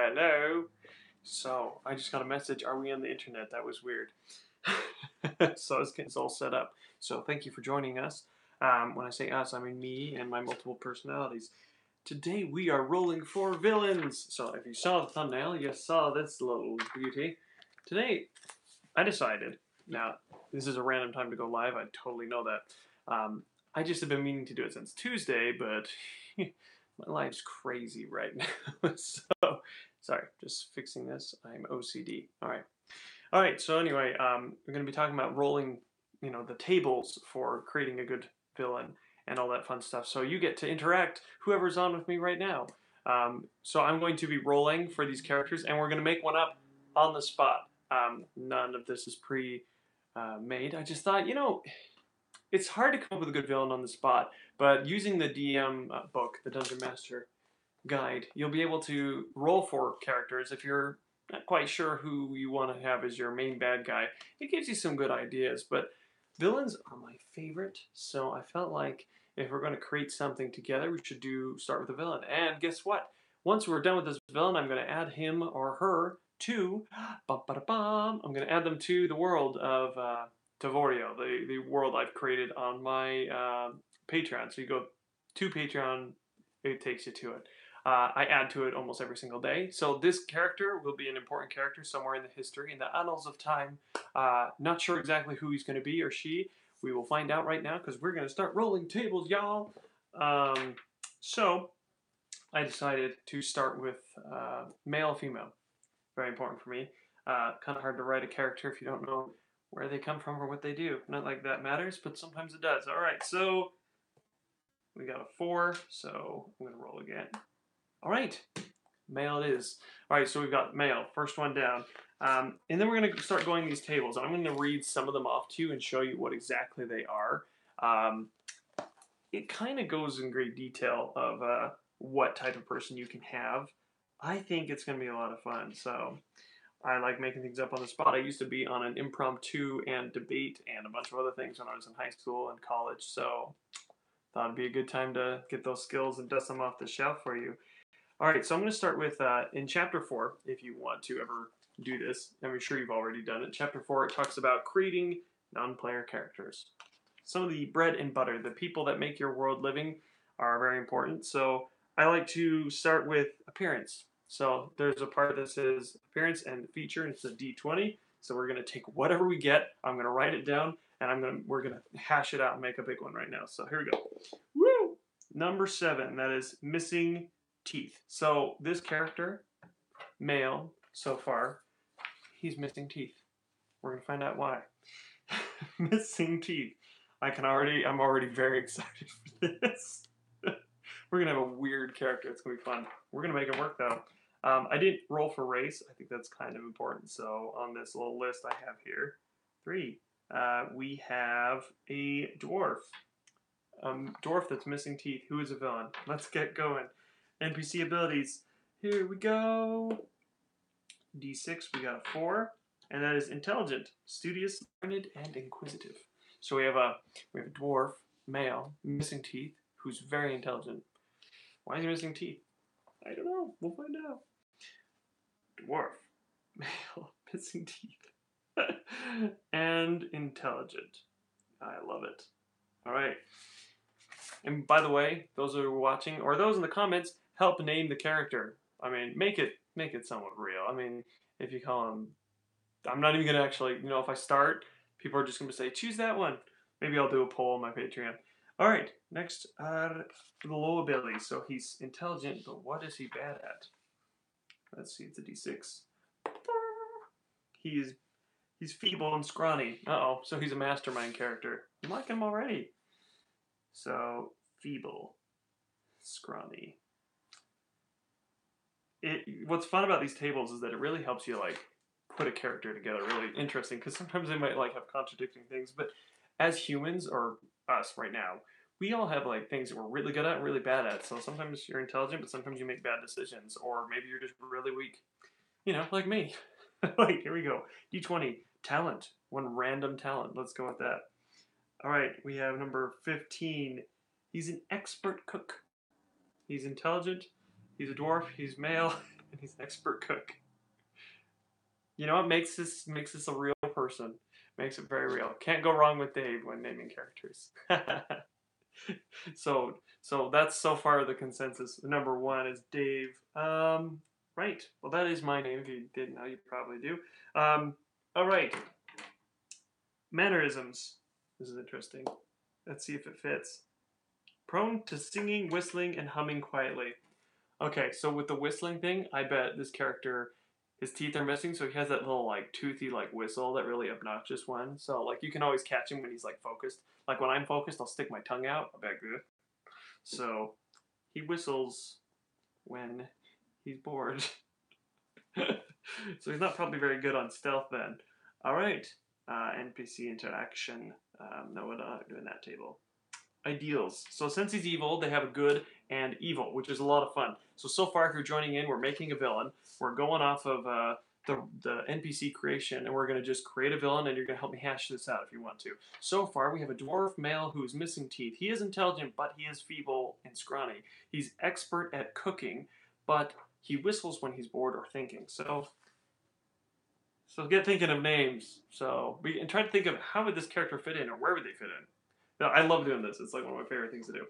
Hello. So I just got a message. Are we on the internet? That was weird. So it's getting all set up. So thank you for joining us. When I say us, I mean me and my multiple personalities. Today we are rolling for villains. So if you saw the thumbnail, you saw this little beauty. Today I decided. Now this is a random time to go live. I totally know that. I just have been meaning to do it since Tuesday, but my life's crazy right now. So sorry, just fixing this. I'm OCD. All right. So anyway, we're going to be talking about rolling, the tables for creating a good villain and all that fun stuff. So you get to interact. Whoever's on with me right now. So I'm going to be rolling for these characters, and we're going to make one up on the spot. None of this is pre-made. I just thought, it's hard to come up with a good villain on the spot, but using the DM book, the Dungeon Master Guide, you'll be able to roll for characters if you're not quite sure who you want to have as your main bad guy. It gives you some good ideas, but villains are my favorite, so I felt like if we're going to create something together, we should start with a villain. And guess what? Once we're done with this villain, I'm going to add him or her to, I'm going to add them to the world of Tavorio, the world I've created on my Patreon. So you go to Patreon, it takes you to it. I add to it almost every single day. So this character will be an important character somewhere in the history, in the annals of time. Not sure exactly who he's going to be or she. We will find out right now because we're going to start rolling tables, y'all. So I decided to start with male, female. Very important for me. Kind of hard to write a character if you don't know where they come from or what they do. Not like that matters, but sometimes it does. All right, so we got a 4, so I'm going to roll again. All right, male it is. All right, so we've got male, first one down. And then we're going to start going these tables. I'm going to read some of them off to you and show you what exactly they are. It kind of goes in great detail of what type of person you can have. I think it's going to be a lot of fun, so I like making things up on the spot. I used to be on an impromptu and debate and a bunch of other things when I was in high school and college, so thought it'd be a good time to get those skills and dust them off the shelf for you. All right, so I'm going to start with, in Chapter 4, if you want to ever do this, I'm sure you've already done it. Chapter 4, it talks about creating non-player characters. Some of the bread and butter, the people that make your world living, are very important. So I like to start with appearance. So there's a part that says appearance and feature, and it's a D20. So we're going to take whatever we get, I'm going to write it down, and we're going to hash it out and make a big one right now. So here we go. Woo! Number 7, that is missing teeth. So this character, male so far, he's missing teeth. We're going to find out why. Missing teeth. I'm already very excited for this. We're going to have a weird character. It's going to be fun. We're going to make it work though. I didn't roll for race. I think that's kind of important. So on this little list I have here, 3, we have a dwarf. Dwarf that's missing teeth. Who is a villain? Let's get going. NPC abilities. Here we go. D6, we got a 4. And that is intelligent, studious, learned, and inquisitive. So we have a dwarf, male, missing teeth, who's very intelligent. Why is he missing teeth? I don't know. We'll find out. Dwarf, male, missing teeth, and intelligent. I love it. All right. And by the way, those who are watching, or those in the comments, help name the character. I mean, make it somewhat real. I mean, if you call him, I'm not even gonna actually, if I start, people are just gonna say, choose that one. Maybe I'll do a poll on my Patreon. All right, next, the low abilities. So he's intelligent, but what is he bad at? Let's see, it's a D6. He's feeble and scrawny. Uh-oh, so he's a mastermind character. I'm liking him already. So, feeble, scrawny. What's fun about these tables is that it really helps you, put a character together really interesting, because sometimes they might, have contradicting things, but as humans, or us right now, we all have, things that we're really good at and really bad at, so sometimes you're intelligent, but sometimes you make bad decisions, or maybe you're just really weak. Like me. Here we go. D20, talent. One random talent. Let's go with that. All right, we have number 15. He's an expert cook. He's intelligent. He's a dwarf. He's male. and he's an expert cook. You know what makes this a real person? Makes it very real. Can't go wrong with Dave when naming characters. So that's so far the consensus. Number one is Dave. Right. Well, that is my name. If you didn't know, you probably do. All right. Mannerisms. This is interesting. Let's see if it fits. Prone to singing, whistling, and humming quietly. Okay, so with the whistling thing, I bet this character, his teeth are missing, so he has that little like toothy like whistle, that really obnoxious one. So like you can always catch him when he's like focused. Like when I'm focused, I'll stick my tongue out. I bet good. So he whistles when he's bored. So he's not probably very good on stealth then. All right, NPC interaction. No, we're not doing that table. Ideals. So since he's evil, they have a good and evil, which is a lot of fun. So far, if you're joining in, we're making a villain. We're going off of the NPC creation, and we're going to just create a villain, and you're going to help me hash this out if you want to. So far, we have a dwarf male who's missing teeth. He is intelligent, but he is feeble and scrawny. He's expert at cooking, but he whistles when he's bored or thinking. So get thinking of names. So we and try to think of how would this character fit in, or where would they fit in. No, I love doing this. It's like one of my favorite things to do.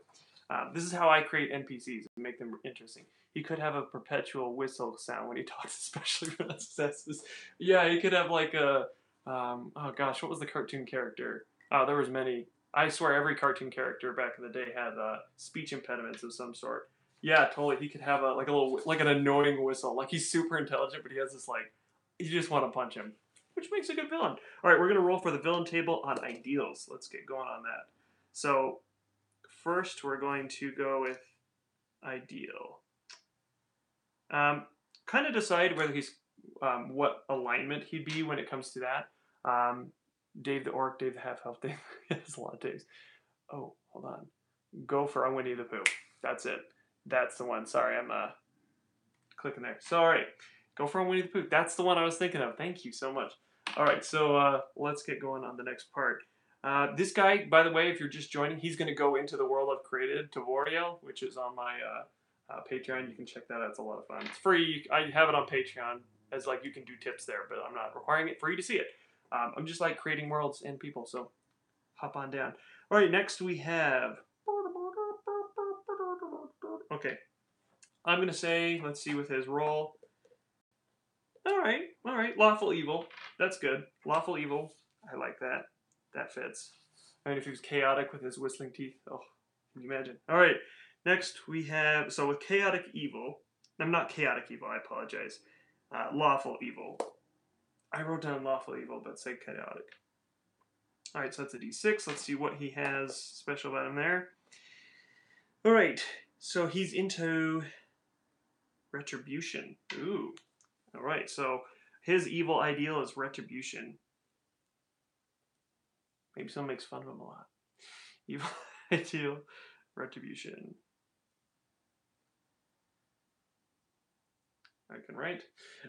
This is how I create NPCs and make them interesting. He could have a perpetual whistle sound when he talks, especially for successes. Yeah, he could have like a, oh gosh, what was the cartoon character? There was many. I swear every cartoon character back in the day had speech impediments of some sort. Yeah, totally. He could have like a little, like an annoying whistle. Like he's super intelligent, but he has this like, you just want to punch him, which makes a good villain. All right, we're gonna roll for the villain table on ideals. Let's get going on that. So first we're going to go with ideal. Kind of decide whether he's what alignment he'd be when it comes to that. Dave the Orc, Dave the Half-Elf, Dave has a lot of days. Oh, hold on. Go for a Winnie the Pooh. That's it. That's the one. Sorry, I'm clicking there. Sorry. Go for a Winnie the Pooh. That's the one I was thinking of. Thank you so much. All right, so let's get going on the next part. This guy, by the way, if you're just joining, he's going to go into the world I've created, Tavoriel, which is on my Patreon. You can check that out. It's a lot of fun. It's free. I have it on Patreon as like you can do tips there, but I'm not requiring it for you to see it. I'm just like creating worlds and people, so hop on down. All right, next we have... Okay. I'm going to say, let's see with his role. All right. Lawful evil. That's good. Lawful evil. I like that. That fits. I mean, if he was chaotic with his whistling teeth, oh, can you imagine? All right, next we have, so with chaotic evil, I'm not chaotic evil, I apologize. Lawful evil. I wrote down lawful evil, but say chaotic. All right, so that's a D6. Let's see what he has special about him there. All right, so he's into retribution. Ooh. All right, so his evil ideal is retribution. Maybe someone makes fun of him a lot. Evil ideal, retribution. I can write.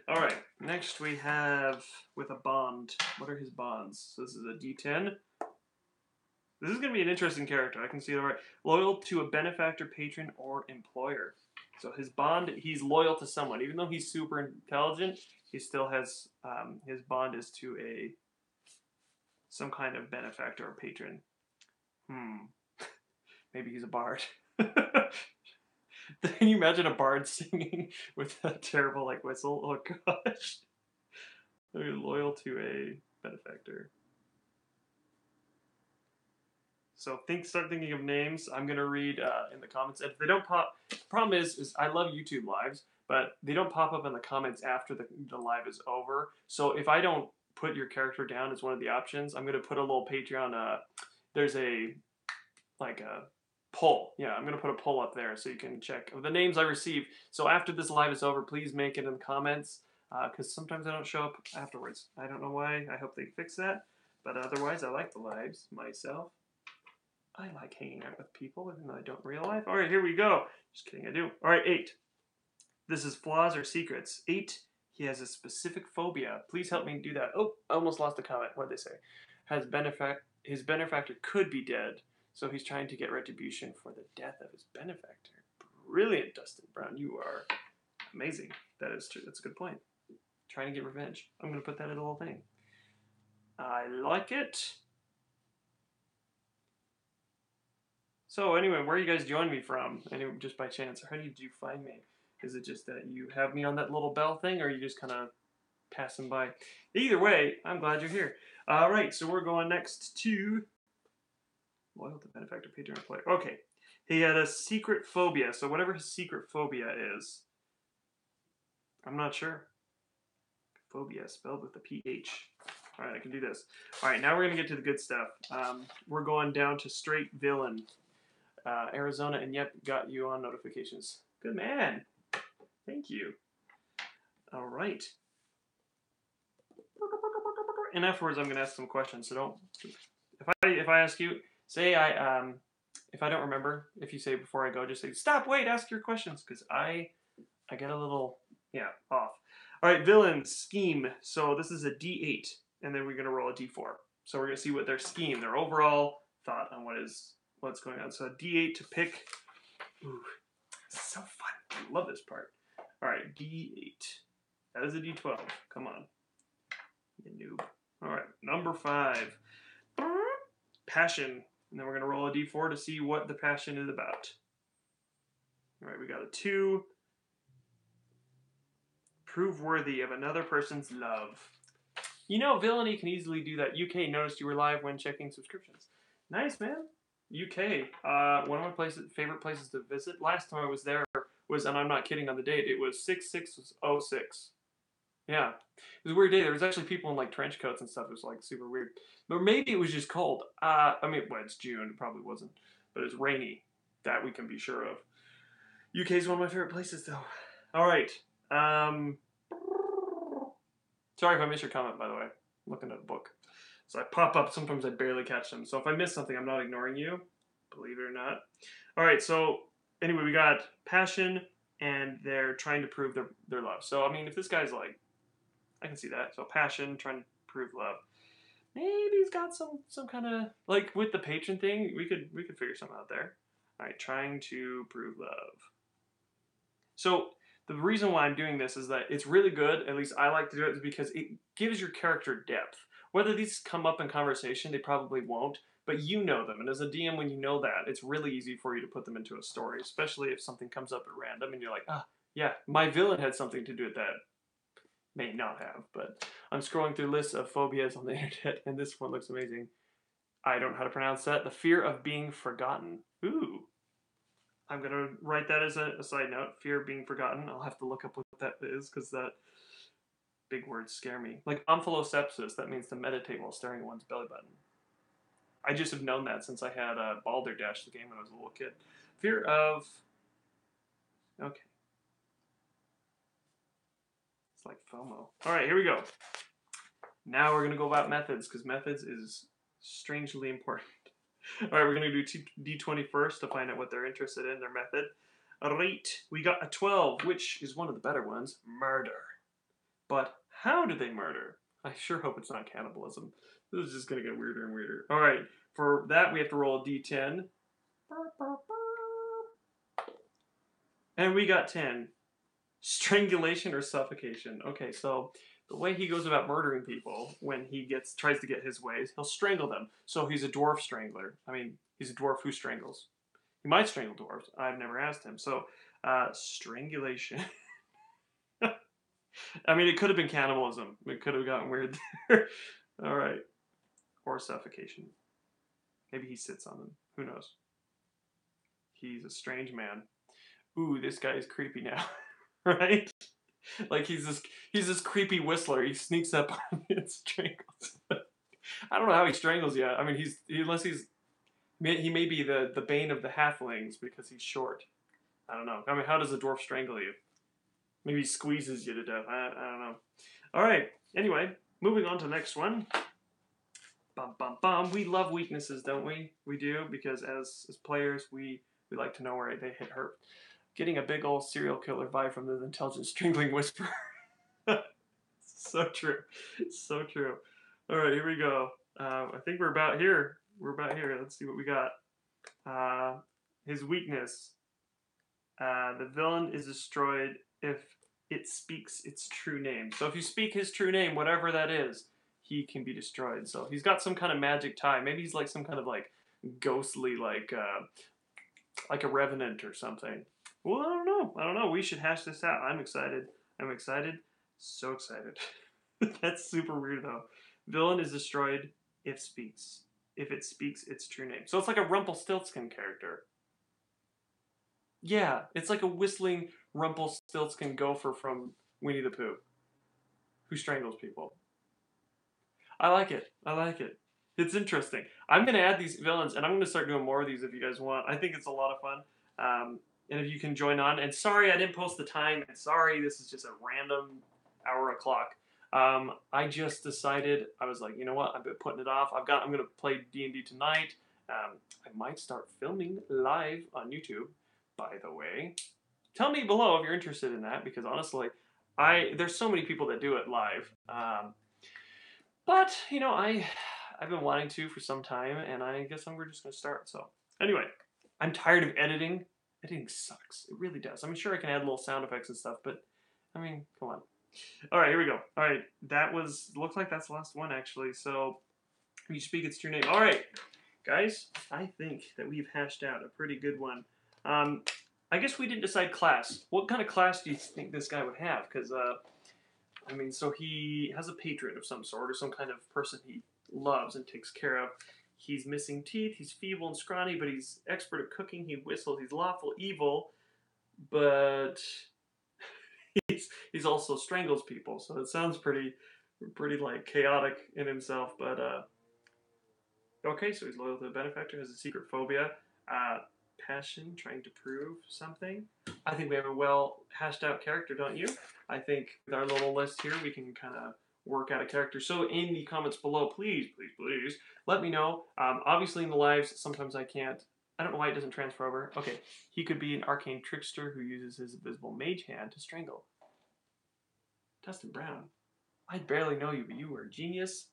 All right, next we have with a bond. What are his bonds? So this is a D10. This is going to be an interesting character. I can see it. All right. Loyal to a benefactor, patron, or employer. So his bond, he's loyal to someone. Even though he's super intelligent, he still has, his bond is to some kind of benefactor or patron. Maybe he's a bard. Can you imagine a bard singing with a terrible like whistle? Oh gosh. Loyal to a benefactor. So start thinking of names. I'm gonna read in the comments. If they don't pop, the problem is I love YouTube lives, but they don't pop up in the comments after the live is over. So if I don't put your character down as one of the options, I'm gonna put a little Patreon. There's a poll. Yeah, I'm gonna put a poll up there so you can check the names I receive. So after this live is over, please make it in the comments because sometimes I don't show up afterwards. I don't know why. I hope they fix that. But otherwise, I like the lives myself. I like hanging out with people, even though I don't in real life. All right, here we go. Just kidding, I do. All right, 8. This is flaws or secrets. 8, he has a specific phobia. Please help me do that. Oh, I almost lost a comment. What'd they say? His benefactor could be dead, so he's trying to get retribution for the death of his benefactor. Brilliant, Dustin Brown. You are Amazing. That is true. That's a good point. Trying to get revenge. I'm going to put that in the whole thing. I like it. So anyway, where are you guys joining me from? Anyway, just by chance, or how did you find me? Is it just that you have me on that little bell thing, or are you just kind of passing by? Either way, I'm glad you're here. All right, so we're going next to Loyal to Benefactor, Patreon Player. Okay, he had a secret phobia. So whatever his secret phobia is, I'm not sure. Phobia spelled with a PH. All right, I can do this. All right, now we're gonna get to the good stuff. We're going down to straight villain. Arizona, and yep, got you on notifications. Good man. Thank you. All right. And afterwards, I'm going to ask some questions. So don't. If I ask you, say if I don't remember, if you say before I go, just say stop. Wait, ask your questions because I get a little off. All right, villain scheme. So this is a D8, and then we're going to roll a D4. So we're going to see what their scheme, their overall thought on what's going on. So a D8 to pick. Ooh, this is so fun. I love this part. All right, D8. That is a D12. Come on, you noob. All right, number 5. Passion. And then we're going to roll a D4 to see what the passion is about. All right, we got a 2. Prove worthy of another person's love. You know, villainy can easily do that. UK noticed you were live when checking subscriptions. Nice, man. UK, one of my favorite places to visit. Last time I was there was, and I'm not kidding on the date, it was 6606. Yeah. It was a weird day. There was actually people in like trench coats and stuff. It was like super weird. But maybe it was just cold. I mean, well, it's June. It probably wasn't. But it's rainy. That we can be sure of. UK is one of my favorite places, though. All right. Sorry if I missed your comment, by the way. I'm looking at a book. So I pop up. Sometimes I barely catch them. So if I miss something, I'm not ignoring you. Believe it or not. All right. So anyway, we got passion, and they're trying to prove their love. So, I mean, if this guy's like, I can see that. So passion, trying to prove love. Maybe he's got some kind of, like with the patron thing, we could figure something out there. All right, trying to prove love. So the reason why I'm doing this is that it's really good, at least I like to do it, is because it gives your character depth. Whether these come up in conversation, they probably won't, but you know them. And as a DM, when you know that, it's really easy for you to put them into a story, especially if something comes up at random and you're like, yeah, my villain had something to do with that. May not have, but I'm scrolling through lists of phobias on the internet, and this one looks amazing. I don't know how to pronounce that. The fear of being forgotten. Ooh. I'm going to write that as a side note. Fear of being forgotten. I'll have to look up what that is, because that big words scare me. Like omphilosepsis, that means to meditate while staring at one's belly button. I just have known that since I had Balderdash, the game when I was a little kid. Fear of... Okay. It's like FOMO. All right, here we go. Now we're going to go about methods, because methods is strangely important. All right, we're going to do D20 first to find out what they're interested in, their method. All right, we got a 12, which is one of the better ones, murder. But how do they murder? I sure hope it's not cannibalism. This is just going to get weirder and weirder. All right, for that we have to roll a D10. And we got 10. Strangulation or suffocation. Okay, so the way he goes about murdering people when he tries to get his ways, he'll strangle them. So he's a dwarf strangler. I mean, he's a dwarf who strangles. He might strangle dwarves. I've never asked him. So, strangulation. I mean, it could have been cannibalism. It could have gotten weird there. All right. Or suffocation. Maybe he sits on them. Who knows? He's a strange man. Ooh, this guy is creepy now. Right? Like he's this creepy whistler. He sneaks up on me and strangles. I don't know how he strangles you. I mean, he may be the bane of the halflings because he's short. I don't know. I mean, how does a dwarf strangle you? Maybe he squeezes you to death. I don't know. All right. Anyway, moving on to the next one. Bum bum bum. We love weaknesses, don't we? We do, because as players, we like to know where they hit hurt. Getting a big old serial killer vibe from the intelligent strangling whisper. So true. So true. All right, here we go. I think we're about here. Let's see what we got. His weakness. The villain is destroyed if it speaks its true name. So if you speak his true name, whatever that is, he can be destroyed. So he's got some kind of magic tie. Maybe he's like some kind of like ghostly like a revenant or something. Well, I don't know. I don't know. We should hash this out. I'm excited. I'm excited. So excited. That's super weird though. Villain is destroyed if speaks. If it speaks its true name. So it's like a Rumpelstiltskin character. Yeah, it's like a whistling Rumpelstiltskin gopher from Winnie the Pooh who strangles people. I like it. I like it. It's interesting. I'm going to add these villains, and I'm going to start doing more of these if you guys want. I think it's a lot of fun. And if you can join on. And sorry I didn't post the time. And sorry, this is just a random hour o'clock. I just decided, I was like, you know what? I've been putting it off. I'm going to play D&D tonight. I might start filming live on YouTube, by the way. Tell me below if you're interested in that, because honestly, there's so many people that do it live. But, you know, I've been wanting to for some time, and I guess we're just going to start. So, anyway, I'm tired of editing. Editing sucks. It really does. I'm sure I can add little sound effects and stuff, but, I mean, come on. All right, here we go. All right, looks like that's the last one, actually. So, you speak its true name. All right, guys, I think that we've hashed out a pretty good one. I guess we didn't decide class. What kind of class do you think this guy would have? Because, I mean, so he has a patron of some sort, or some kind of person he loves and takes care of. He's missing teeth, he's feeble and scrawny, but he's expert at cooking, he whistles, he's lawful evil, but he's also strangles people, so it sounds pretty like chaotic in himself, but okay, so he's loyal to the benefactor, has a secret phobia, passion, trying to prove something. I think we have a well hashed out character, don't you? I think with our little list here, we can kind of work out a character. So in the comments below, please let me know. Obviously in the lives, sometimes I can't. I don't know why it doesn't transfer over. Okay, he could be an arcane trickster who uses his invisible mage hand to strangle. Dustin Brown, I barely know you, but you were a genius.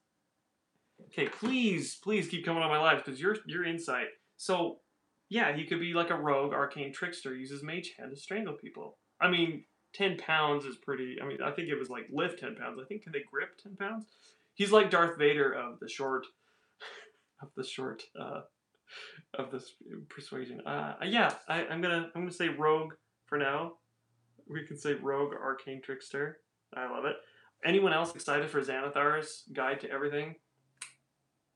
Okay, please keep coming on my lives because your insight. So, yeah, he could be like a rogue arcane trickster, uses mage hand to strangle people. I mean, 10 pounds is pretty. I mean, I think it was like lift 10 pounds. I think can they grip 10 pounds? He's like Darth Vader of the short, of this persuasion. Yeah, I'm gonna say rogue for now. We can say rogue arcane trickster. I love it. Anyone else excited for Xanathar's Guide to Everything?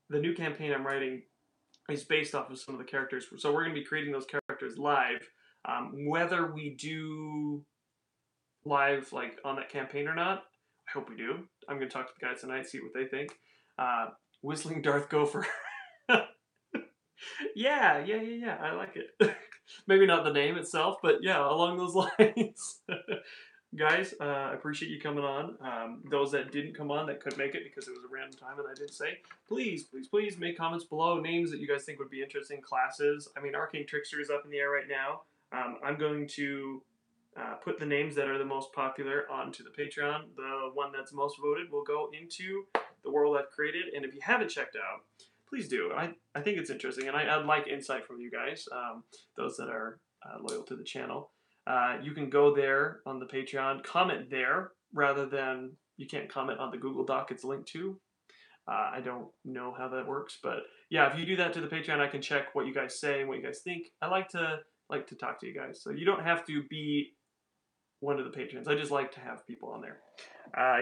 The new campaign I'm writing is based off of some of the characters. So we're going to be creating those characters live. Whether we do live like on that campaign or not, I hope we do. I'm going to talk to the guys tonight, see what they think. Whistling Darth Gopher. Yeah. I like it. Maybe not the name itself, but yeah, along those lines. Guys, I appreciate you coming on. Those that didn't come on that could make it because it was a random time and I didn't say, please make comments below. Names that you guys think would be interesting. Classes. I mean, Arcane Trickster is up in the air right now. I'm going to put the names that are the most popular onto the Patreon. The one that's most voted will go into the world I've created. And if you haven't checked out, please do. I think it's interesting. And I'd like insight from you guys, those that are loyal to the channel. You can go there on the Patreon, comment there, rather than, you can't comment on the Google Doc it's linked to. I don't know how that works, but yeah, if you do that to the Patreon, I can check what you guys say and what you guys think. I like to talk to you guys, so you don't have to be one of the patrons. I just like to have people on there.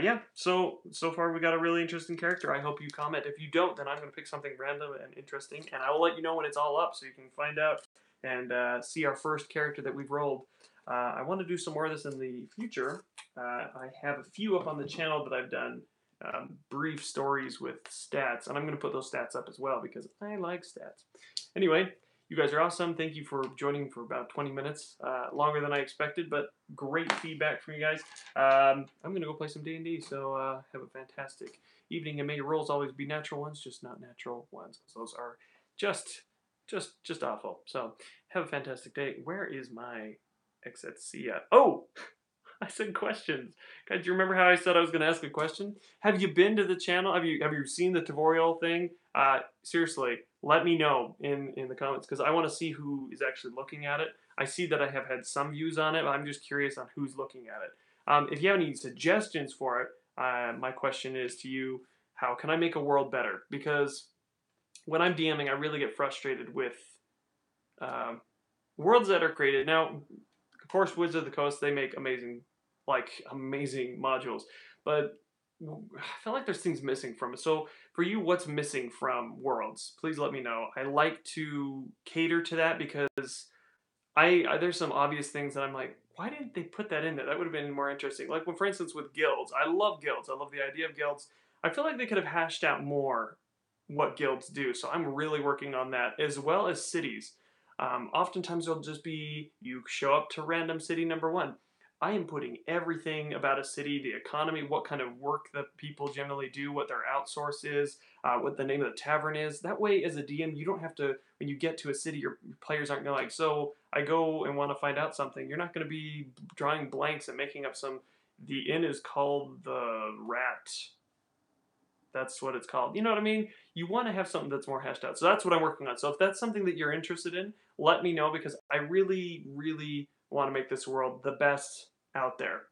Yeah, so far we got a really interesting character. I hope you comment. If you don't, then I'm going to pick something random and interesting, and I will let you know when it's all up so you can find out and see our first character that we've rolled. I want to do some more of this in the future. I have a few up on the channel that I've done brief stories with stats, and I'm going to put those stats up as well because I like stats. Anyway, you guys are awesome. Thank you for joining for about 20 minutes, longer than I expected, but great feedback from you guys. I'm going to go play some D&D, so have a fantastic evening, and may your rolls always be natural ones, just not natural ones, because those are just awful. So have a fantastic day. Where is my Exetsia? Oh, I said questions. Guys, do you remember how I said I was going to ask a question? Have you been to the channel? Have you seen the Tavorial thing? Seriously, let me know in the comments because I want to see who is actually looking at it. I see that I have had some views on it, but I'm just curious on who's looking at it. If you have any suggestions for it, my question is to you: how can I make a world better? Because when I'm DMing, I really get frustrated with um, worlds that are created. Now, of course, Wizards of the Coast, they make amazing modules, but I feel like there's things missing from it. So for you, what's missing from Worlds? Please let me know. I like to cater to that because there's some obvious things that I'm like, why didn't they put that in there? That would have been more interesting. Like, for instance, with guilds, I love guilds. I love the idea of guilds. I feel like they could have hashed out more what guilds do. So I'm really working on that, as well as cities. Oftentimes it'll just be you show up to random city number one. I am putting everything about a city, the economy, what kind of work that people generally do, what their outsource is, what the name of the tavern is. That way, as a DM, you don't have to, when you get to a city, your players aren't going to like, so I go and want to find out something. You're not going to be drawing blanks and making up some. The inn is called the Rat. That's what it's called. You know what I mean? You want to have something that's more hashed out. So that's what I'm working on. So if that's something that you're interested in, let me know because I really, really want to make this world the best out there.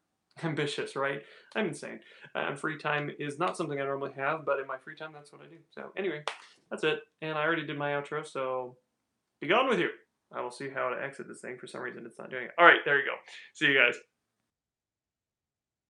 Ambitious, right? I'm insane. Free time is not something I normally have, but in my free time, that's what I do. So anyway, that's it. And I already did my outro, so be gone with you. I will see how to exit this thing. For some reason, it's not doing it. All right, there you go. See you guys.